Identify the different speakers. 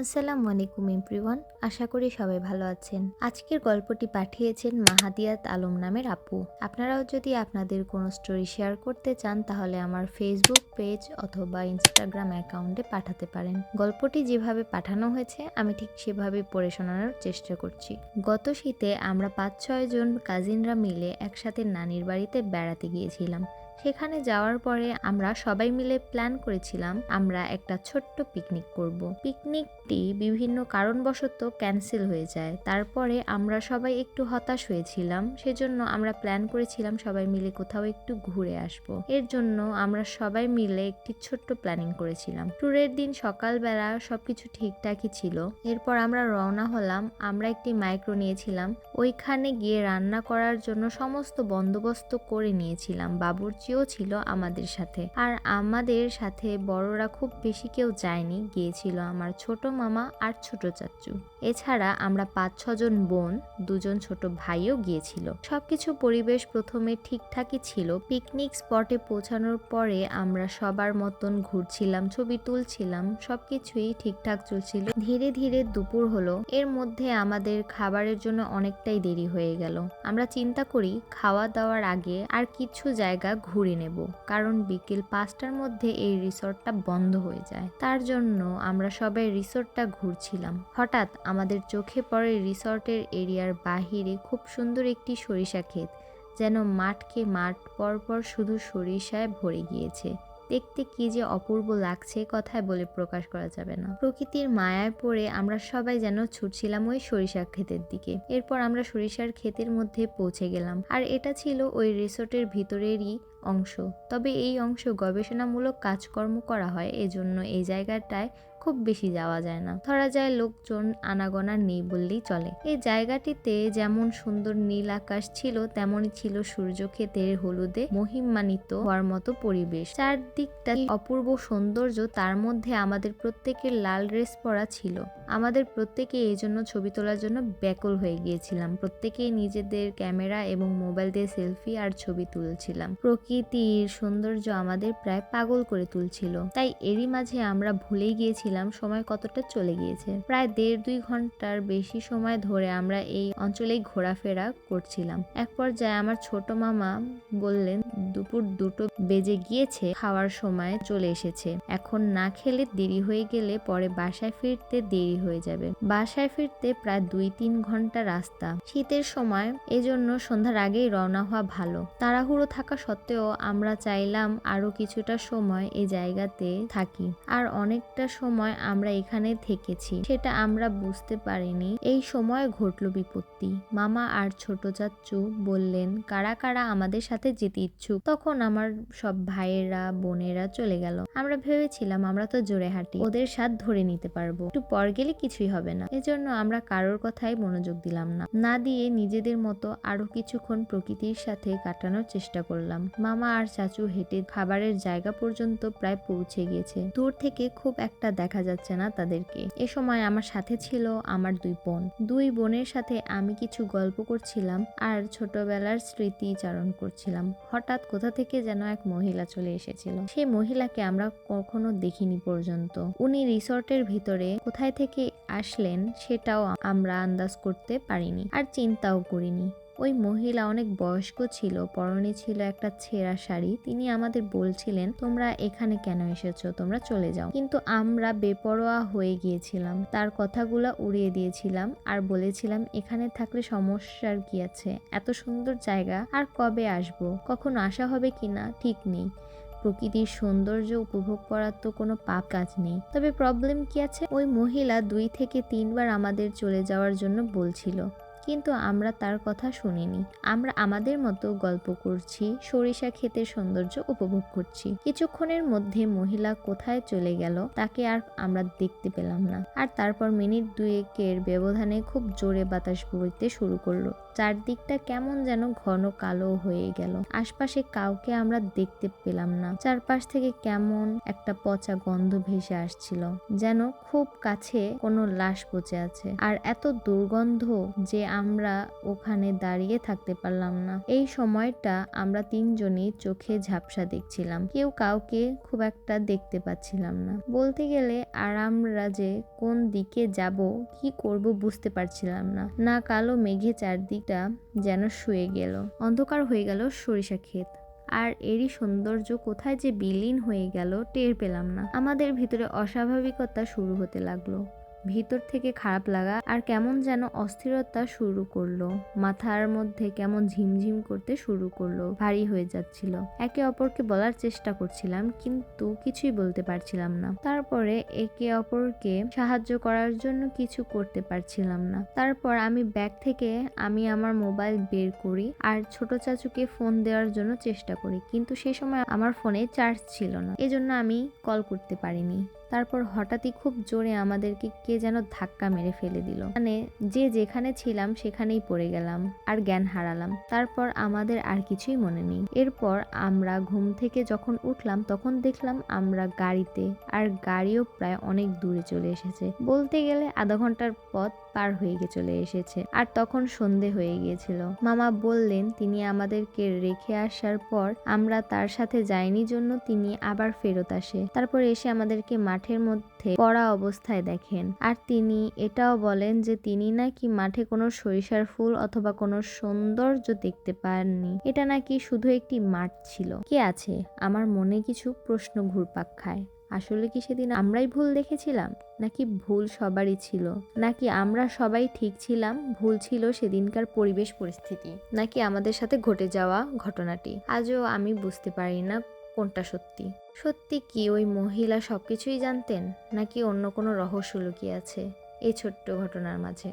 Speaker 1: আসসালামু আলাইকুম এভরিওয়ান। আশা করি সবাই ভালো আছেন। আজকের গল্পটি পাঠিয়েছেন মাহাদিয়াত আলম নামের আপু। আপনারাও যদি আপনাদের কোনো স্টোরি শেয়ার করতে চান তাহলে আমার ফেসবুক পেজ অথবা ইনস্টাগ্রাম অ্যাকাউন্টে পাঠাতে পারেন। গল্পটি যেভাবে পাঠানো হয়েছে আমি ঠিক সেভাবে পড়ে শোনানোর চেষ্টা করছি। গত শীতে আমরা ৫-৬ জন কাজিনরা মিলে একসাথে নানির বাড়িতে বেড়াতে গিয়েছিলাম। সেখানে যাওয়ার পরে আমরা সবাই মিলে প্ল্যান করেছিলাম আমরা একটা ছোট্ট পিকনিক করব। পিকনিকটি বিভিন্ন কারণবশত ক্যান্সেল হয়ে যায়। তারপরে আমরা সবাই একটু হতাশ হয়েছিলাম, সেজন্য আমরা প্ল্যান করেছিলাম সবাই মিলে কোথাও একটু ঘুরে আসব। এর জন্য আমরা সবাই মিলে একটি ছোট্ট প্ল্যানিং করেছিলাম। ট্যুরের দিন সকালবেলা সবকিছু ঠিকঠাকই ছিল। এরপর আমরা রওনা হলাম। আমরা একটি মাইক্রো নিয়েছিলাম। ওইখানে গিয়ে রান্না করার জন্য সমস্ত বন্দোবস্ত করে নিয়েছিলাম। বাবুর্চিও ছিল আমাদের সাথে। আর আমাদের সাথে বড়রা খুব বেশি কেউ যায়নি, গিয়েছিল আমার ছোট মামা আর ছোট চাচু। এছাড়া আমরা ৫-৬ জন বোন, ২ জন ছোট ভাইও গিয়েছিল। সবকিছু পরিবেশ প্রথমে ঠিকঠাকই ছিল। পিকনিক স্পটে পৌঁছানোর পরে আমরা সবার মতন ঘুরছিলাম, ছবি তুলছিলাম, সবকিছুই ঠিকঠাক চলছিল। ধীরে ধীরে দুপুর হলো। এর মধ্যে আমাদের খাবারের জন্য অনেকটাই দেরি হয়ে গেল। আমরা চিন্তা করি খাওয়া দাওয়ার আগে আর কিছু জায়গা ঘুরে নেব, কারণ বিকেল ৫টার মধ্যে এই রিসর্টটা বন্ধ হয়ে যায়। তার জন্য আমরা সবাই রিসর্টটা ঘুরছিলাম। হঠাৎ আমাদের চোখে পড়ে রিসর্টের এরিয়ার বাহিরে খুব সুন্দর একটি সরিষা ক্ষেত, যেন মাঠকে মাঠ পরপর শুধু সরিষায় ভরে গিয়েছে। দেখতে কি যে অপূর্ব লাগছে, কথায় বলে প্রকাশ করা যাবে না। প্রকৃতির মায়ায় পড়ে আমরা সবাই যেন ছুটছিলাম ওই সরিষা ক্ষেতের দিকে। এরপর আমরা সরিষার ক্ষেতের মধ্যে পৌঁছে গেলাম। আর এটা ছিল ওই রিসোর্টের ভিতরেরই অংশ। তবে এই অংশ গবেষণামূলক কাজকর্ম করা হয়, এজন্য এই জায়গাটায় খুব বেশি যাওয়া যায় না। ধরা যায় লোকজন আনাগোনা নেই বললেই চলে। এই জায়গাটিতে যেমন সুন্দর নীল আকাশ ছিল, তেমনই ছিল সূর্যক্ষেতের হলুদে মহিমান্বিত হওয়ার মতো পরিবেশ। চারদিকটা অপূর্ব সৌন্দর্য, তার মধ্যে আমাদের প্রত্যেকের লাল ড্রেস পরা ছিল। আমাদের প্রত্যেকে এই জন্য ছবি তোলার জন্য ব্যাকুল হয়ে গিয়েছিলাম। প্রত্যেকেই নিজেদের ক্যামেরা এবং মোবাইল দিয়ে সেলফি আর ছবি তুলছিলাম। প্রকৃতির সৌন্দর্য আমাদের প্রায় পাগল করে তুলছিল। তাই এরই মাঝে আমরা ভুলেই গিয়েছিলাম সময় কতটা চলে গিয়েছে। প্রায় ১.৫-২ ঘন্টার বেশি সময় ধরে আমরা এই অঞ্চলেই ঘোরাফেরা করছিলাম। এক পর্যায়ে আমার ছোট মামা বললেন, দুপুর ২টো বেজে গিয়েছে, খাওয়ার সময় চলে এসেছে। এখন না খেলে দেরি হয়ে গেলে পরে বাসায় ফিরতে দেরি হয়ে যাবে। বাসায় ফিরতে প্রায় ২-৩ ঘন্টা রাস্তা। শীতের সময়, এজন্য সন্ধ্যার আগেই রওনা হওয়া ভালো। তাড়াহুড়ো থাকা সত্ত্বেও আমরা চাইলাম আরো কিছুটা সময় এই জায়গাতে থাকি। আর অনেকটা সময় আমরা এখানে থেকেছি, সেটা আমরা বুঝতে পারিনি। এই সময় ঘটল বিপত্তি। মামা আর ছোট চাচ্চু বললেন কারা কারা আমাদের সাথে যেতে ইচ্ছুক। তখন আমার সব ভাইয়েরা বোনেরা চলে গেল। আমরা ভেবেছিলাম আমরা তো জোরে হাঁটি, ওদের সাথ ধরে নিতে পারবো, একটু পর গেলে কিছুই হবে না। এজন্য আমরা কারোর কথাই মনোযোগ দিলাম না দিয়ে নিজেদের মতো আরো কিছুক্ষণ প্রকৃতির সাথে কাটানোর চেষ্টা করলাম। মামা আর চাচু হেঁটে খাবারের জায়গা পর্যন্ত প্রায় পৌঁছে গিয়েছে। দূর থেকে খুব একটা দেখা যাচ্ছে না তাদেরকে। এ সময় আমার সাথে ছিল আমার ২ বোন। ২ বোনের সাথে আমি কিছু গল্প করছিলাম আর ছোটবেলার স্মৃতিচারণ করছিলাম। হঠাৎ কোথা থেকে যেন এক মহিলা চলে এসেছিল। সেই মহিলাকে আমরা কখনো দেখিনি পর্যন্ত। উনি রিসর্টের ভিতরে কোথায় থেকে আসলেন সেটাও আমরা আন্দাজ করতে পারিনি আর চিন্তাও করিনি। ওই মহিলা অনেক বয়স্ক ছিল, পরনে ছিল একটা ছেঁড়া শাড়ি। তিনি আমাদের বলছিলেন, তোমরা এখানে কেন এসেছো, তোমরা চলে যাও। কিন্তু আমরা বেপরোয়া হয়ে গিয়েছিলাম, তার কথাগুলা উড়িয়ে দিয়েছিলাম আর বলেছিলাম এখানে থাকলে সমস্যার কি আছে, এত সুন্দর জায়গা আর কবে আসবো, কখন আসা হবে কিনা ঠিক নেই। প্রকৃতির সৌন্দর্য উপভোগ করার তো কোনো পাপ কাজ নেই। তবে প্রবলেম কি আছে? ওই মহিলা ২ থেকে ৩ বার আমাদের চলে যাওয়ার জন্য বলছিল, কিন্তু আমরা তার কথা শুনিনি। আমরা আমাদের মতো গল্প করছি, সরিষা ক্ষেতের সৌন্দর্য উপভোগ করছি। কিছুক্ষণের মধ্যে মহিলা কোথায় চলে গেল তাকে আর আমরা দেখতে পেলাম না। আর তারপর মিনিট ২-১-এর ব্যবধানে খুব জোরে বাতাস বইতে শুরু করলো। চারদিকটা কেমন যেন ঘন কালো হয়ে গেল। আশপাশে কাউকে আমরা দেখতে পেলাম না। চারপাশ থেকে কেমন একটা পচা গন্ধ ভেসে আসছিল, যেন খুব কাছে কোনো লাশ পচে আছে। আর এত দুর্গন্ধ যে আমরা ওখানে দাঁড়িয়ে থাকতে পারলাম না। এই সময়টা আমরা তিনজনই চোখে ঝাপসা দেখছিলাম, কেউ কাউকে খুব একটা দেখতে পাচ্ছিলাম না বলতে গেলে। আর আমরা যে কোন দিকে যাব, কি করব বুঝতে পারছিলাম না। না কালো মেঘে চারদিকটা যেন শুয়ে গেল, অন্ধকার হয়ে গেল সরিষা ক্ষেত। আর এরই সৌন্দর্য কোথায় যে বিলীন হয়ে গেল টের পেলাম না। আমাদের ভিতরে অস্বাভাবিকতা শুরু হতে লাগলো, ভিতর থেকে খারাপ লাগা আর কেমন যেন অস্থিরতা শুরু করলো। মাথার মধ্যে কেমন ঝিমঝিম করতে শুরু করলো, ভারী হয়ে যাচ্ছিল। একে অপরকে বলার চেষ্টা করছিলাম কিন্তু কিছুই বলতে পারছিলাম না। তারপরে একে অপরকে সাহায্য করার জন্য কিছু করতে পারছিলাম না। তারপর আমি ব্যাগ থেকে আমার মোবাইল বের করি আর ছোট চাচুকে ফোন দেওয়ার জন্য চেষ্টা করি, কিন্তু সেই সময় আমার ফোনে চার্জ ছিল না, এজন্য আমি কল করতে পারিনি। তারপর হঠাৎই খুব জোরে আমাদেরকে কে যেন ধাক্কা মেরে ফেলে দিল, মানে যে যেখানে ছিলাম সেখানেই পড়ে গেলাম আর জ্ঞান হারালাম। তারপর আমাদের আর কিছুই মনে নেই। এরপর আমরা ঘুম থেকে যখন উঠলাম তখন দেখলাম আমরা গাড়িতে, আর গাড়িও প্রায় অনেক দূরে চলে এসেছে, বলতে গেলে আধা ঘন্টার পথ পার হয়ে চলে এসেছে। আর তখন সন্ধে হয়ে গিয়েছিল। মামা বললেন তিনি আমাদেরকে রেখে আসার পর আমরা তার সাথে যাইনি জন্য তিনি আবার ফেরত আসে। তারপর এসে আমাদেরকে মাঠের মধ্যে পড়া অবস্থায় দেখেন। আর তিনি এটাও বলেন যে তিনি নাকি মাঠে কোনো সরিষার ফুল অথবা কোনো সৌন্দর্য দেখতে পাননি, এটা নাকি শুধু একটি মাঠ ছিল। কে আছে? আমার মনে কিছু প্রশ্ন ঘুরপাক খায়। আসলে কি সেদিন আমরাই ভুল দেখেছিলাম, নাকি ভুল সবারই ছিল? নাকি আমরা সবাই ঠিক ছিলাম, ভুল ছিল সেদিনকার পরিবেশ পরিস্থিতি, নাকি আমাদের সাথে ঘটে যাওয়া ঘটনাটি? আজও আমি বুঝতে পারি না কোনটা সত্যি। সত্যি কি ওই মহিলা সবকিছুই জানতেন, নাকি অন্য কোনো রহস্য লুকিয়ে আছে এই ছোট্ট ঘটনার মাঝে?